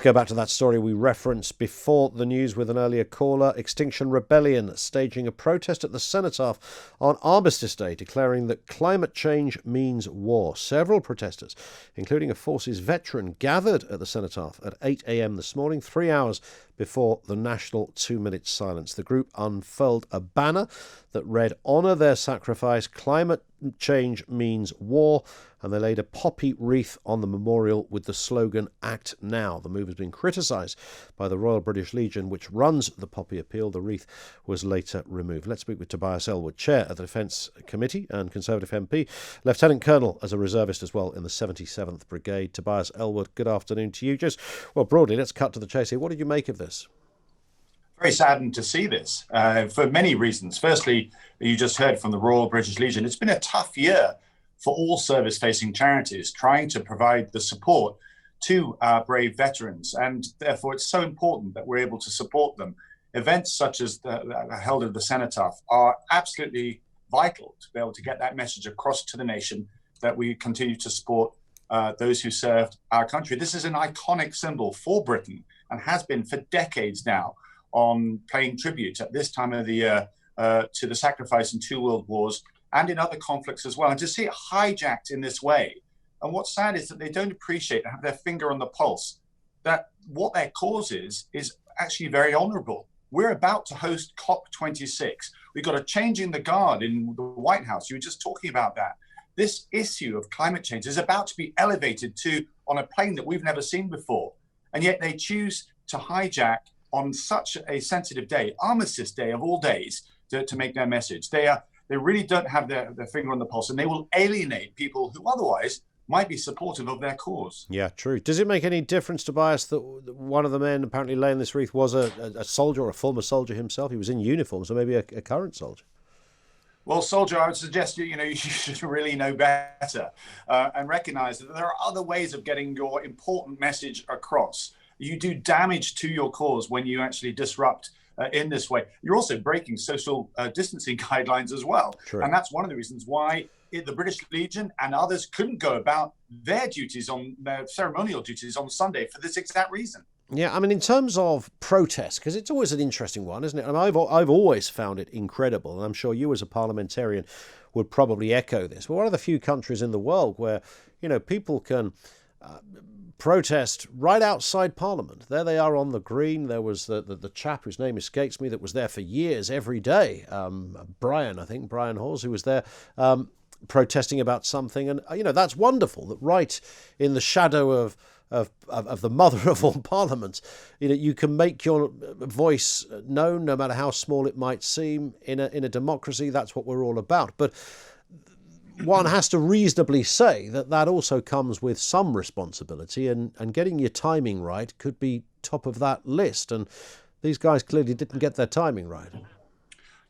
go back to that story we referenced before the news with an earlier caller. Extinction Rebellion staging a protest at the Cenotaph on Armistice Day, declaring that climate change means war. Several protesters, including a Forces veteran, gathered at the Cenotaph at 8 a.m. this morning, 3 hours before the national 2-minute silence. The group unfurled a banner that read, "Honour their sacrifice, climate change means war," and they laid a poppy wreath on the memorial with the slogan, "Act Now." The move has been criticised by the Royal British Legion, which runs the poppy appeal. The wreath was later removed. Let's speak with Tobias Ellwood, Chair of the Defence Committee and Conservative MP, Lieutenant Colonel as a reservist as well in the 77th Brigade. Tobias Ellwood, good afternoon to you. Just, well, broadly, let's cut to the chase here. What did you make of this? Very saddened to see this for many reasons. Firstly, you just heard from the Royal British Legion. It's been a tough year for all service-facing charities trying to provide the support to our brave veterans. And therefore, it's so important that we're able to support them. Events such as the held at the Cenotaph are absolutely vital to be able to get that message across to the nation that we continue to support those who served our country. This is an iconic symbol for Britain and has been for decades now, on paying tribute at this time of the year to the sacrifice in 2 world wars and in other conflicts as well. And to see it hijacked in this way, and what's sad is that they don't appreciate and have their finger on the pulse, that what their cause is actually very honourable. We're about to host COP26. We've got a changing the guard in the White House. You were just talking about that. This issue of climate change is about to be elevated to on a plane that we've never seen before. And yet they choose to hijack on such a sensitive day, Armistice Day of all days, to make their message. They really don't have their finger on the pulse, and they will alienate people who otherwise might be supportive of their cause. Yeah, true. Does it make any difference, Tobias, that one of the men apparently laying this wreath was a soldier or a former soldier himself? He was in uniform, so maybe a current soldier. Well, soldier, I would suggest you should really know better and recognise that there are other ways of getting your important message across. You do damage to your cause when you actually disrupt in this way. You're also breaking social distancing guidelines as well. True. And that's one of the reasons why the British Legion and others couldn't go about their duties on their ceremonial duties on Sunday for this exact reason. Yeah, I mean, in terms of protest, because it's always an interesting one, isn't it? I mean, I've always found it incredible, and I'm sure you as a parliamentarian would probably echo this. We're one of the few countries in the world where, people can protest right outside Parliament. There they are on the green. There was the chap whose name escapes me that was there for years, every day. Brian Hawes, who was there protesting about something. And, that's wonderful that right in the shadow of the mother of all parliaments, you can make your voice known, no matter how small it might seem. In a democracy, that's what we're all about. But one has to reasonably say that also comes with some responsibility, and getting your timing right could be top of that list. And these guys clearly didn't get their timing right.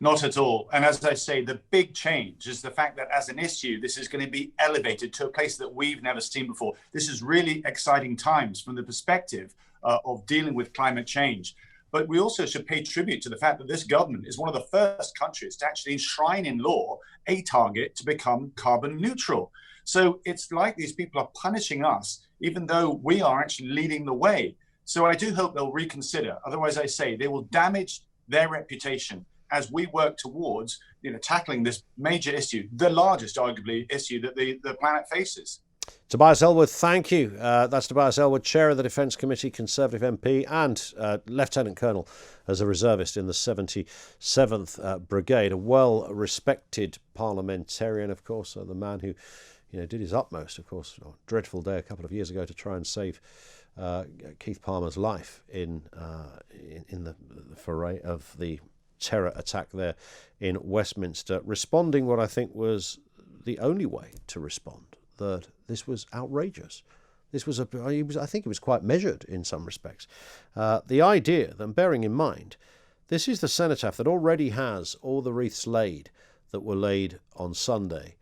Not at all. And as I say, the big change is the fact that as an issue, this is going to be elevated to a place that we've never seen before. This is really exciting times from the perspective of dealing with climate change. But we also should pay tribute to the fact that this government is one of the first countries to actually enshrine in law a target to become carbon neutral. So it's like these people are punishing us, even though we are actually leading the way. So I do hope they'll reconsider. Otherwise, I say they will damage their reputation as we work towards tackling this major issue, the largest, arguably, issue that the planet faces. Tobias Ellwood, thank you. That's Tobias Ellwood, Chair of the Defence Committee, Conservative MP, and Lieutenant Colonel as a reservist in the 77th Brigade. A well-respected parliamentarian, of course, the man who did his utmost, of course, on a dreadful day a couple of years ago to try and save Keith Palmer's life in the foray of the terror attack there in Westminster, responding what I think was the only way to respond, that this was outrageous. This was I think he was quite measured in some respects. The idea, then bearing in mind, this is the Cenotaph that already has all the wreaths laid that were laid on Sunday.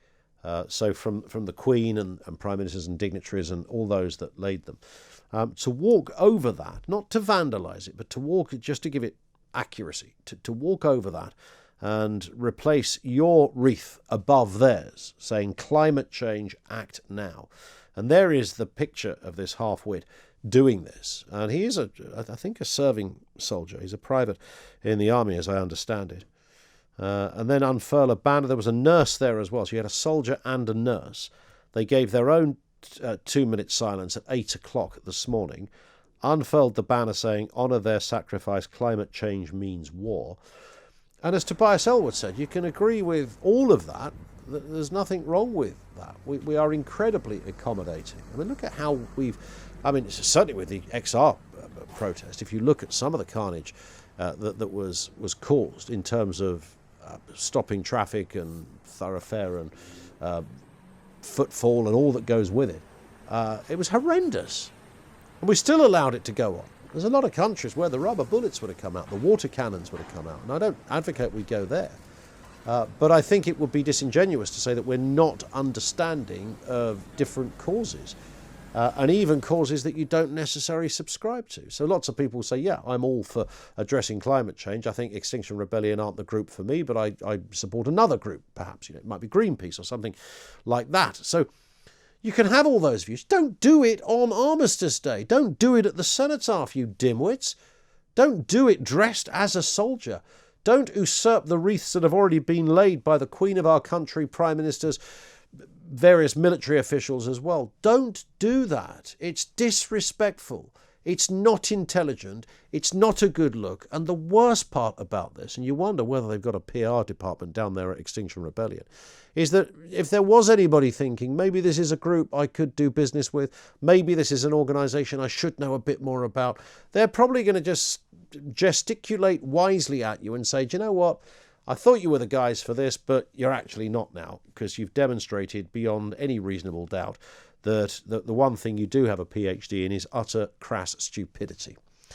So from the Queen and Prime Ministers and dignitaries and all those that laid them. To walk over that, not to vandalise it, but to walk, just to give it accuracy, to walk over that and replace your wreath above theirs, saying climate change, act now. And there is the picture of this half-wit doing this. And he is, I think, a serving soldier. He's a private in the army, as I understand it. And then unfurl a banner. There was a nurse there as well. So you had a soldier and a nurse. They gave their own 2-minute silence at 8 o'clock this morning, unfurled the banner saying, "Honour their sacrifice, climate change means war." And as Tobias Ellwood said, you can agree with all of that. There's nothing wrong with that. We are incredibly accommodating. I mean, look at how certainly with the XR protest, if you look at some of the carnage that was caused in terms of stopping traffic and thoroughfare and footfall and all that goes with it, it was horrendous. And we still allowed it to go on. There's a lot of countries where the rubber bullets would have come out, the water cannons would have come out, and I don't advocate we go there. But I think it would be disingenuous to say that we're not understanding of different causes, and even causes that you don't necessarily subscribe to. So lots of people say, yeah, I'm all for addressing climate change. I think Extinction Rebellion aren't the group for me, but I support another group, perhaps. It might be Greenpeace or something like that. So you can have all those views. Don't do it on Armistice Day. Don't do it at the Cenotaph, you dimwits. Don't do it dressed as a soldier. Don't usurp the wreaths that have already been laid by the Queen of our country, Prime Ministers, various military officials as well. Don't do that. It's disrespectful. It's not intelligent. It's not a good look. And the worst part about this, and you wonder whether they've got a PR department down there at Extinction Rebellion, is that if there was anybody thinking, maybe this is a group I could do business with, maybe this is an organisation I should know a bit more about, they're probably going to just gesticulate wisely at you and say, do you know what? I thought you were the guys for this, but you're actually not now, because you've demonstrated beyond any reasonable doubt that the one thing you do have a PhD in is utter crass stupidity.